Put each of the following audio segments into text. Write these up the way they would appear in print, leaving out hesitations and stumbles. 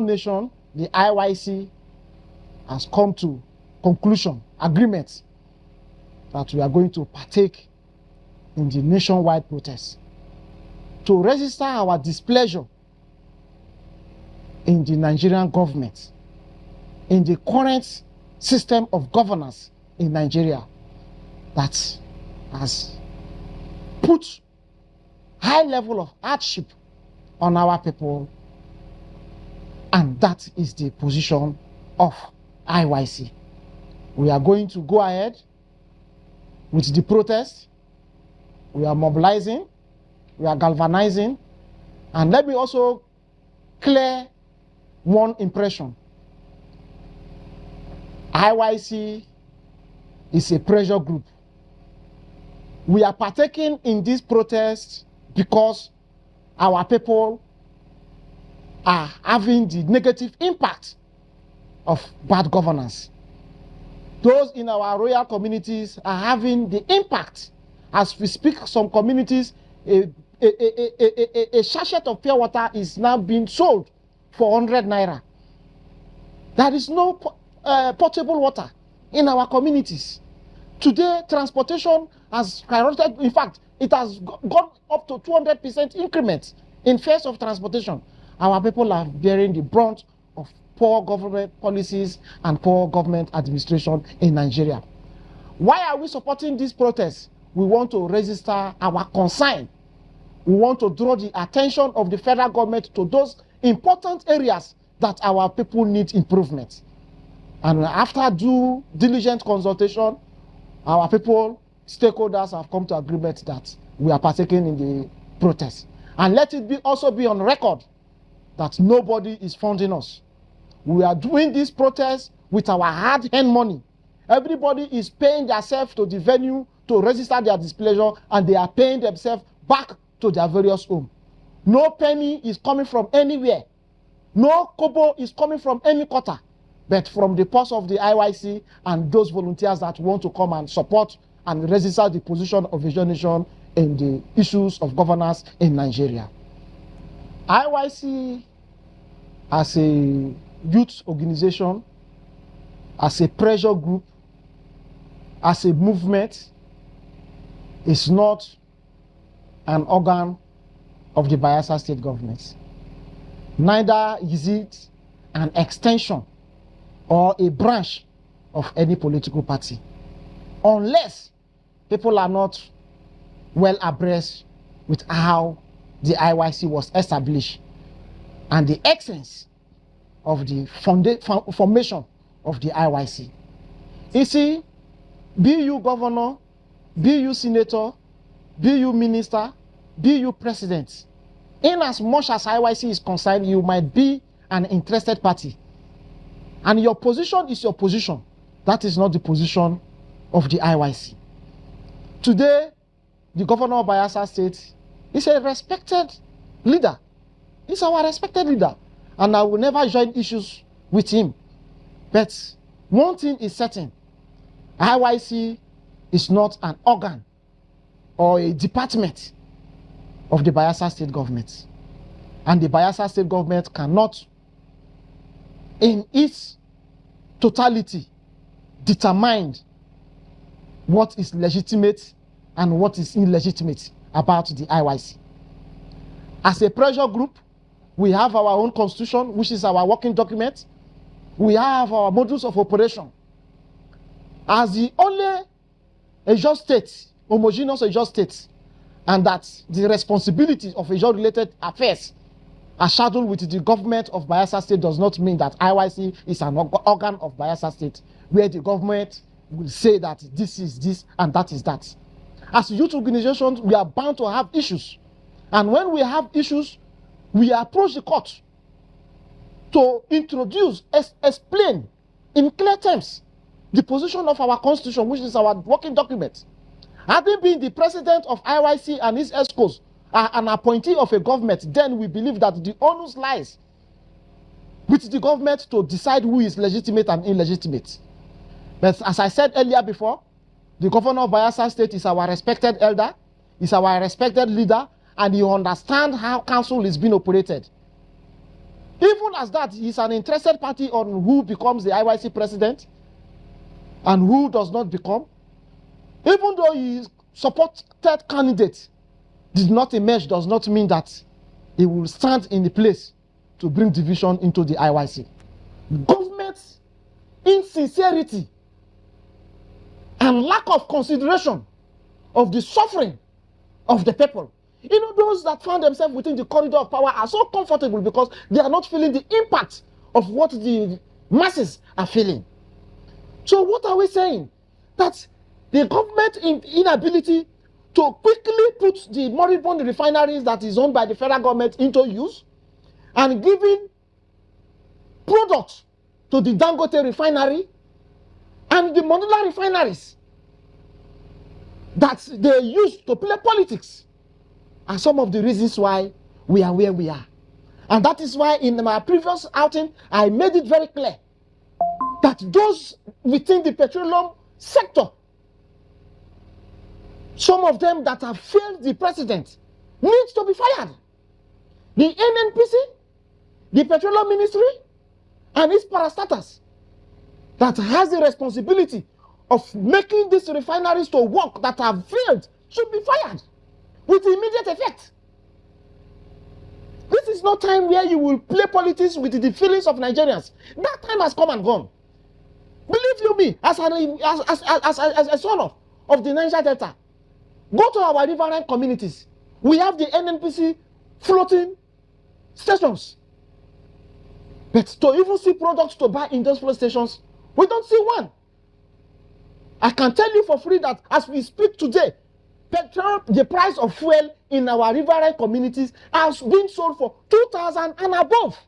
nation, the IYC, has come to conclusion, agreement, that we are going to partake in the nationwide protest to register our displeasure in the Nigerian government, in the current system of governance in Nigeria that has put high level of hardship on our people, and that is the position of IYC. We are going to go ahead with the protest. We are mobilizing, we are galvanizing, and let me also clear one impression. IYC is a pressure group. We are partaking in this protest because our people are having the negative impact of bad governance. Those in our royal communities are having the impact. As we speak, some communities, a sachet of pure water is now being sold for 100 naira. There is no potable water in our communities. Today, transportation has skyrocketed. In fact, it has gone up to 200% increment in fares of transportation. Our people are bearing the brunt of poor government policies and poor government administration in Nigeria. Why are we supporting this protest? We want to register our concern. We want to draw the attention of the federal government to those important areas that our people need improvement. And after due diligent consultation, our people, stakeholders have come to agreement that we are partaking in the protest. And let it also be on record that nobody is funding us. We are doing this protest with our hard-earned money. Everybody is paying themselves to the venue to register their displeasure, and they are paying themselves back to their various homes. No penny is coming from anywhere. No kobo is coming from any quarter, but from the purse of the IYC and those volunteers that want to come and support and register the position of Ijaw Nation in the issues of governance in Nigeria. IYC, as a youth organization, as a pressure group, as a movement, is not an organ of the Bayelsa State government. Neither is it an extension or a branch of any political party, unless people are not well abreast with how the IYC was established and the essence of the formation of the IYC. You see, be you governor, be you senator, be you minister, be you president, in as much as IYC is concerned, you might be an interested party. And your position is your position. That is not the position of the IYC. Today, the governor of Bayelsa State is a respected leader. He's our respected leader. And I will never join issues with him. But one thing is certain. IYC is not an organ or a department of the Bayelsa State government. And the Bayelsa State government cannot, in its totality, determine what is legitimate and what is illegitimate about the IYC. As a pressure group, we have our own constitution, which is our working document. We have our modus of operation. As the only Ijaw state, homogeneous Ijaw state, and that the responsibility of Ijaw-related affairs are shadowed with the government of Bayelsa State does not mean that IYC is an organ of Bayelsa State, where the government will say that this is this and that is that. As youth organizations, we are bound to have issues. And when we have issues, we approach the court to introduce, explain in clear terms the position of our constitution, which is our working document. Having been the president of IYC and his ESCOs, an appointee of a government, then we believe that the onus lies with the government to decide who is legitimate and illegitimate. But as I said earlier before, the governor of Bayelsa State is our respected elder, is our respected leader, and he understands how council is being operated. Even as that, he's an interested party on who becomes the IYC president and who does not become. Even though he supported candidate did not emerge, does not mean that he will stand in the place to bring division into the IYC. Government's insincerity and lack of consideration of the suffering of the people. You know, those that found themselves within the corridor of power are so comfortable because they are not feeling the impact of what the masses are feeling. So what are we saying? That the government inability to quickly put the moribund refineries that is owned by the federal government into use and giving products to the Dangote refinery and the modular refineries that they use to play politics are some of the reasons why we are where we are. And that is why in my previous outing, I made it very clear that those within the petroleum sector, some of them that have failed the president, need to be fired. The NNPC, the Petroleum Ministry, and its parastatals that has the responsibility of making these refineries to work that have failed should be fired with immediate effect. This is not time where you will play politics with the feelings of Nigerians. That time has come and gone. Believe you me, as a son of the Niger Delta, go to our riverine communities. We have the NNPC floating stations. But to even see products to buy in those float stations, we don't see one. I can tell you for free that as we speak today, petrol, the price of fuel in our riverine communities has been sold for 2,000 and above.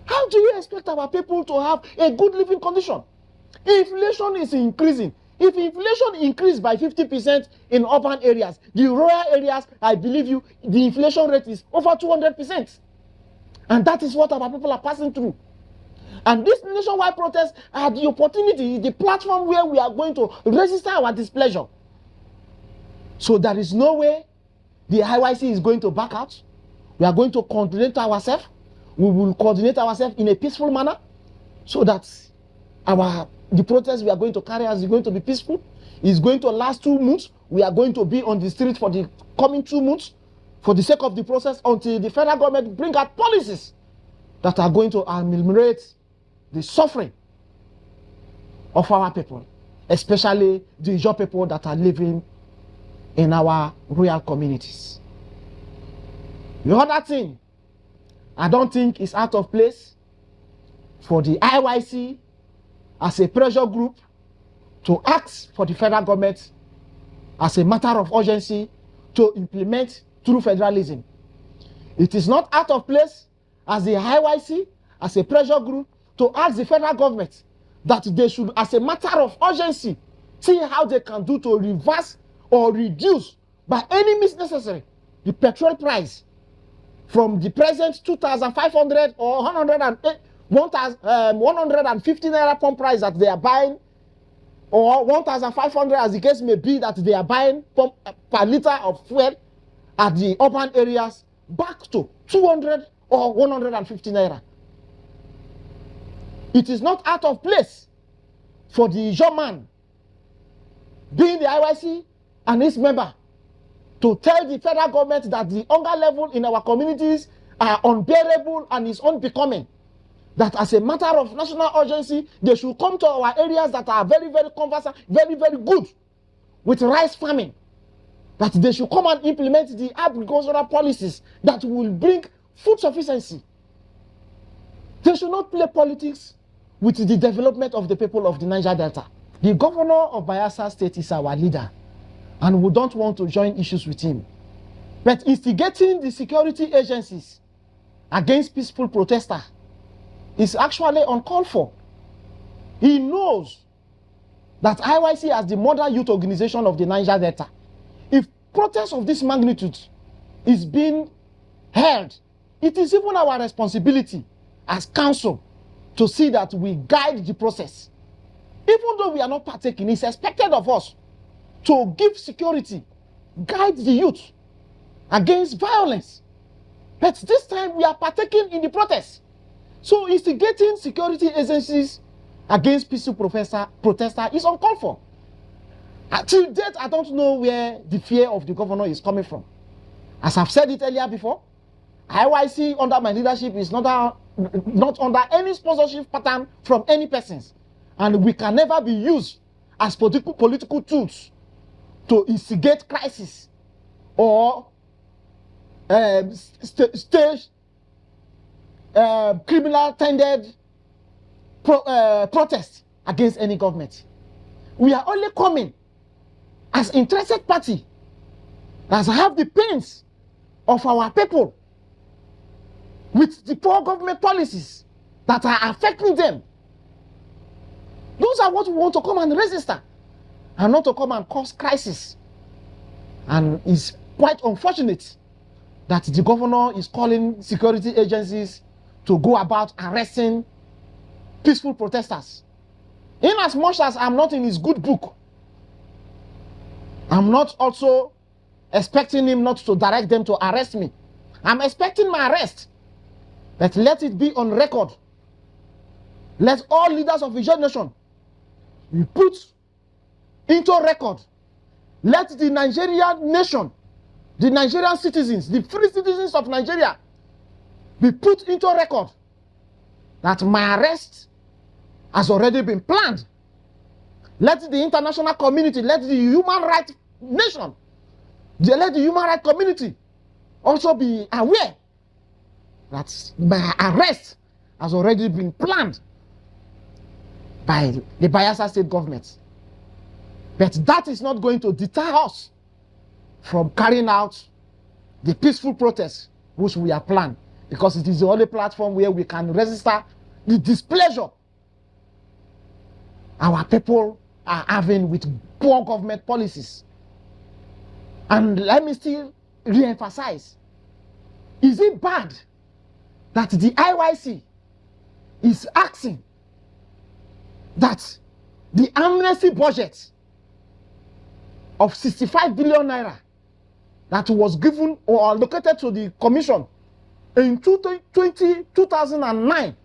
How do you expect our people to have a good living condition? Inflation is increasing. If inflation increased by 50% in urban areas, the rural areas, I believe you, the inflation rate is over 200%. And that is what our people are passing through. And this nationwide protest are the opportunity, the platform where we are going to register our displeasure. So there is no way the IYC is going to back out. We are going to coordinate ourselves. We will coordinate ourselves in a peaceful manner so that the protest we are going to carry out is going to be peaceful. It's going to last 2 months. We are going to be on the street for the coming 2 months for the sake of the process until the federal government bring out policies that are going to ameliorate the suffering of our people, especially the Ijaw people that are living in our rural communities. The other thing I don't think is out of place for the IYC as a pressure group to ask for the federal government as a matter of urgency to implement true federalism. It is not out of place as the IYC, as a pressure group, to ask the federal government that they should, as a matter of urgency, see how they can do to reverse or reduce by any means necessary the petrol price from the present 2,500 or 150 naira pump price that they are buying, or 1,500 as the case may be that they are buying per liter of fuel at the urban areas, back to 200 or 150 naira. It is not out of place for the Ijaw man, being the IYC and its member, to tell the federal government that the hunger level in our communities are unbearable and is unbecoming. That as a matter of national urgency, they should come to our areas that are very, very conversant, very, very good with rice farming. That they should come and implement the agricultural policies that will bring food sufficiency. They should not play politics with the development of the people of the Niger Delta. The governor of Bayelsa State is our leader, and we don't want to join issues with him. But instigating the security agencies against peaceful protesters is actually uncalled for. He knows that IYC, as the mother youth organization of the Niger Delta, if protests of this magnitude is being held, it is even our responsibility as council to see that we guide the process. Even though we are not partaking, it's expected of us to give security, guide the youth against violence, But this time we are partaking in the protest. So instigating security agencies against peaceful protester is uncalled for. Till date, I don't know where the fear of the governor is coming from. As I've said it earlier before, IYC under my leadership is not under any sponsorship pattern from any persons. And we can never be used as political tools to instigate crisis or stage criminal-tended protest against any government. We are only coming as interested party that have the pains of our people with the poor government policies that are affecting them. Those are what we want to come and register, and not to come and cause crisis. And it's quite unfortunate that the governor is calling security agencies to go about arresting peaceful protesters. In as much as I'm not in his good book, I'm not also expecting him not to direct them to arrest me. I'm expecting my arrest, but let it be on record. Let all leaders of Ijaw nation be put into record. Let the Nigerian nation, the Nigerian citizens, the free citizens of Nigeria be put into record that my arrest has already been planned. Let the international community, let the human rights nation, let the human rights community also be aware that my arrest has already been planned by the Bayelsa State government. But that is not going to deter us from carrying out the peaceful protest which we have planned, because it is the only platform where we can register the displeasure our people are having with poor government policies. And let me still re-emphasize, is it bad that the IYC is asking that the amnesty budget of 65 billion naira that was given or allocated to the commission in 2009,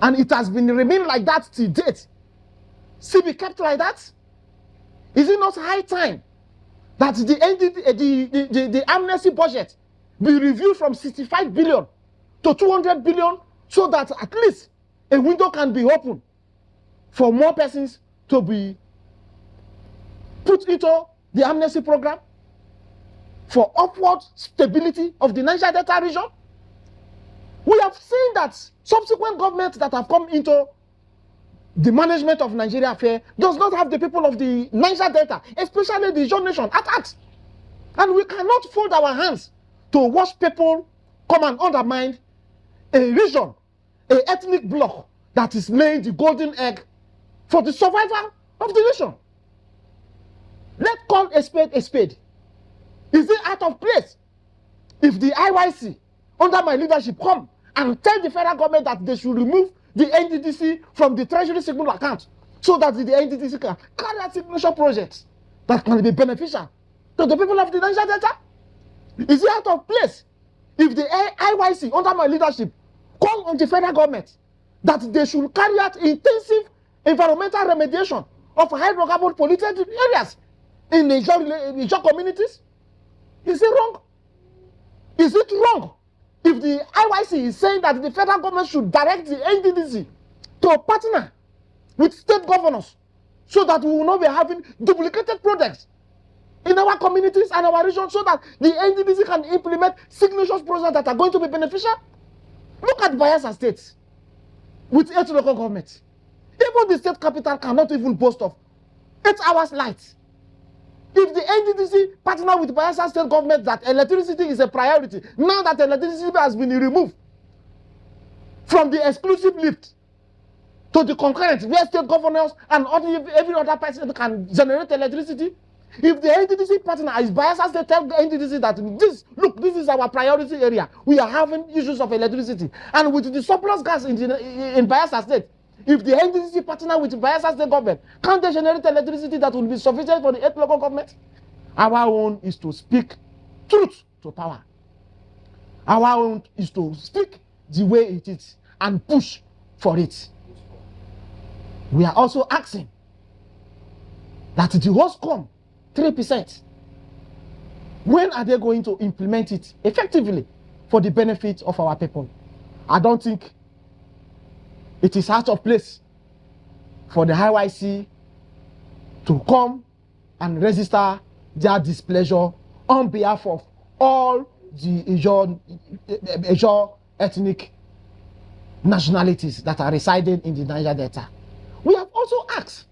and it has been remained like that till date, still be kept like that? Is it not high time that the amnesty budget be reviewed from 65 billion to 200 billion, so that at least a window can be open for more persons to be put into the amnesty program for upward stability of the Niger Delta region? We have seen that subsequent governments that have come into the management of Nigeria affair does not have the people of the Niger Delta, especially the Ijaw nation, at heart. And we cannot fold our hands to watch people come and undermine a region, an ethnic bloc that is laying the golden egg for the survival of the nation. Let's call a spade a spade. Is it out of place if the IYC, under my leadership, come and tell the federal government that they should remove the NDDC from the Treasury Signal account, so that the NDDC can carry out signature projects that can be beneficial to the people of the Niger Delta? Is it out of place if the IYC, under my leadership, call on the federal government that they should carry out intensive environmental remediation of hydrocarbon polluted areas in the Ijaw communities? Is it wrong? Is it wrong if the IYC is saying that the federal government should direct the NDDC to partner with state governors so that we will not be having duplicated projects in our communities and our region, so that the NDDC can implement signatures projects that are going to be beneficial? Look at Bayelsa State with 8 local governments. Even the state capital cannot even boast of 8 hours light. If the NDDC partner with Bayelsa State government that electricity is a priority, now that electricity has been removed from the exclusive lift to the concurrent, where state governors and every other person can generate electricity, if the NDDC partner is Bayelsa State, tell the NDDC that this is our priority area, we are having issues of electricity, and with the surplus gas in Bayelsa State, if the NDDC partner with Bayelsa State government, can't they generate electricity that will be sufficient for the 8 local governments? Our own is to speak truth to power. Our own is to speak the way it is and push for it. We are also asking that the host come 3%. When are they going to implement it effectively for the benefit of our people? I don't think it is out of place for the IYC to come and register their displeasure on behalf of all the Ijaw ethnic nationalities that are residing in the Niger Delta. We have also asked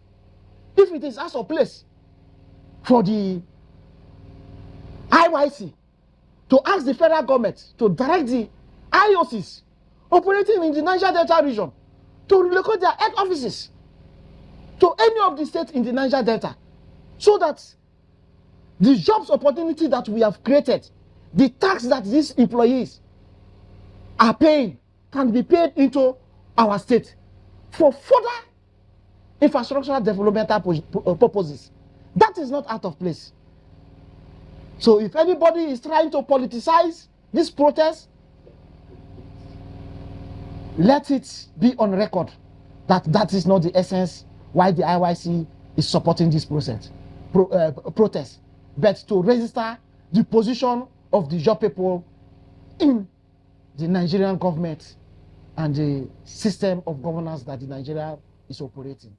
if it is out of place for the IYC to ask the federal government to direct the IOCs operating in the Niger Delta region to relocate their head offices to any of the states in the Niger Delta, so that the jobs opportunity that we have created, the tax that these employees are paying, can be paid into our state for further infrastructural developmental purposes. That is not out of place. So if anybody is trying to politicize this protest, let it be on record that that is not the essence why the IYC is supporting this protest, but to register the position of the Ijaw people in the Nigerian government and the system of governance that the Nigeria is operating.